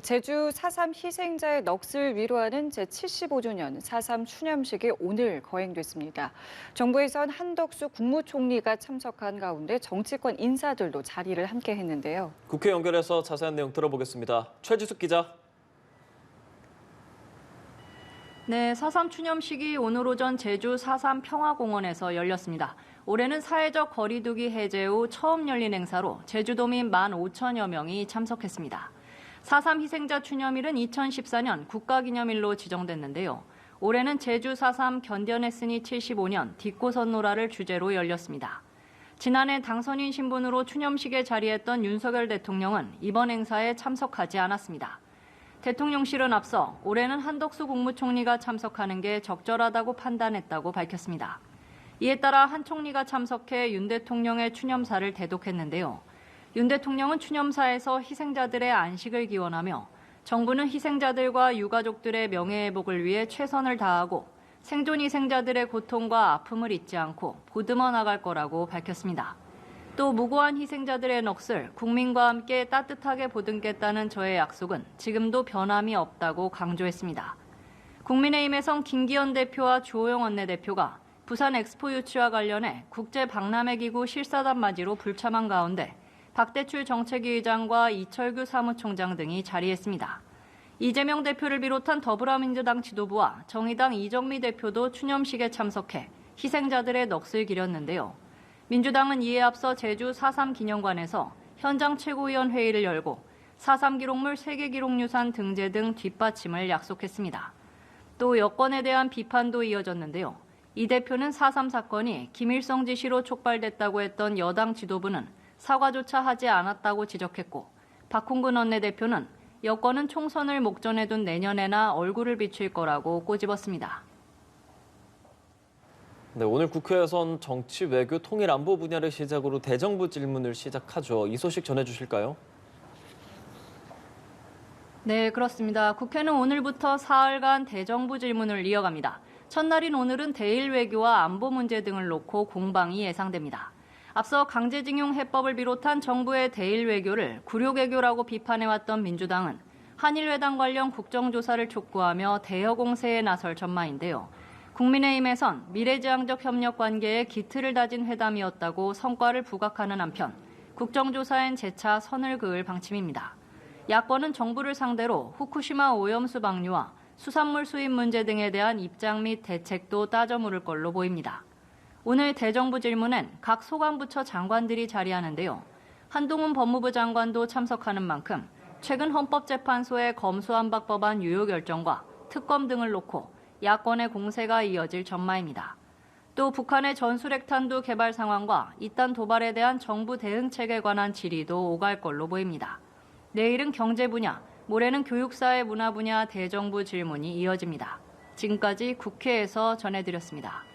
제주 4.3 희생자의 넋을 위로하는 제75주년 4.3 추념식이 오늘 거행됐습니다. 정부에선 한덕수 국무총리가 참석한 가운데 정치권 인사들도 자리를 함께 했는데요. 국회 연결해서 자세한 내용 들어보겠습니다. 최지숙 기자. 네, 4.3 추념식이 오늘 오전 제주 4.3 평화공원에서 열렸습니다. 올해는 사회적 거리두기 해제 후 처음 열린 행사로 제주도민 15,000여 명이 참석했습니다. 4.3 희생자 추념일은 2014년 국가기념일로 지정됐는데요. 올해는 제주 4.3 견뎌냈으니 75년 딛고선노라를 주제로 열렸습니다. 지난해 당선인 신분으로 추념식에 자리했던 윤석열 대통령은 이번 행사에 참석하지 않았습니다. 대통령실은 앞서 올해는 한덕수 국무총리가 참석하는 게 적절하다고 판단했다고 밝혔습니다. 이에 따라 한 총리가 참석해 윤 대통령의 추념사를 대독했는데요. 윤 대통령은 추념사에서 희생자들의 안식을 기원하며 정부는 희생자들과 유가족들의 명예회복을 위해 최선을 다하고 생존 희생자들의 고통과 아픔을 잊지 않고 보듬어 나갈 거라고 밝혔습니다. 또 무고한 희생자들의 넋을 국민과 함께 따뜻하게 보듬겠다는 저의 약속은 지금도 변함이 없다고 강조했습니다. 국민의힘에선 김기현 대표와 주호영 원내대표가 부산 엑스포 유치와 관련해 국제박람회기구 실사단 맞이로 불참한 가운데 박대출 정책위 의장과 이철규 사무총장 등이 자리했습니다. 이재명 대표를 비롯한 더불어민주당 지도부와 정의당 이정미 대표도 추념식에 참석해 희생자들의 넋을 기렸는데요. 민주당은 이에 앞서 제주 4.3 기념관에서 현장 최고위원 회의를 열고 4.3 기록물 세계기록유산 등재 등 뒷받침을 약속했습니다. 또 여권에 대한 비판도 이어졌는데요. 이 대표는 4.3 사건이 김일성 지시로 촉발됐다고 했던 여당 지도부는 사과조차 하지 않았다고 지적했고 박홍근 원내대표는 여권은 총선을 목전에 둔 내년에나 얼굴을 비출 거라고 꼬집었습니다. 네, 오늘 국회에선 정치, 외교, 통일, 안보 분야를 시작으로 대정부 질문을 시작하죠. 이 소식 전해주실까요? 네, 그렇습니다. 국회는 오늘부터 사흘간 대정부 질문을 이어갑니다. 첫날인 오늘은 대일 외교와 안보 문제 등을 놓고 공방이 예상됩니다. 앞서 강제징용 해법을 비롯한 정부의 대일 외교를 굴욕외교라고 비판해왔던 민주당은 한일회담 관련 국정조사를 촉구하며 대여 공세에 나설 전망인데요. 국민의힘에선 미래지향적 협력 관계에 기틀을 다진 회담이었다고 성과를 부각하는 한편 국정조사엔 재차 선을 그을 방침입니다. 야권은 정부를 상대로 후쿠시마 오염수 방류와 수산물 수입 문제 등에 대한 입장 및 대책도 따져 물을 걸로 보입니다. 오늘 대정부 질문엔 각 소관부처 장관들이 자리하는데요. 한동훈 법무부 장관도 참석하는 만큼 최근 헌법재판소의 검수완박 법안 유효 결정과 특검 등을 놓고 야권의 공세가 이어질 전망입니다. 또 북한의 전술핵탄두 개발 상황과 이딴 도발에 대한 정부 대응책에 관한 질의도 오갈 걸로 보입니다. 내일은 경제 분야, 모레는 교육사회 문화 분야 대정부 질문이 이어집니다. 지금까지 국회에서 전해드렸습니다.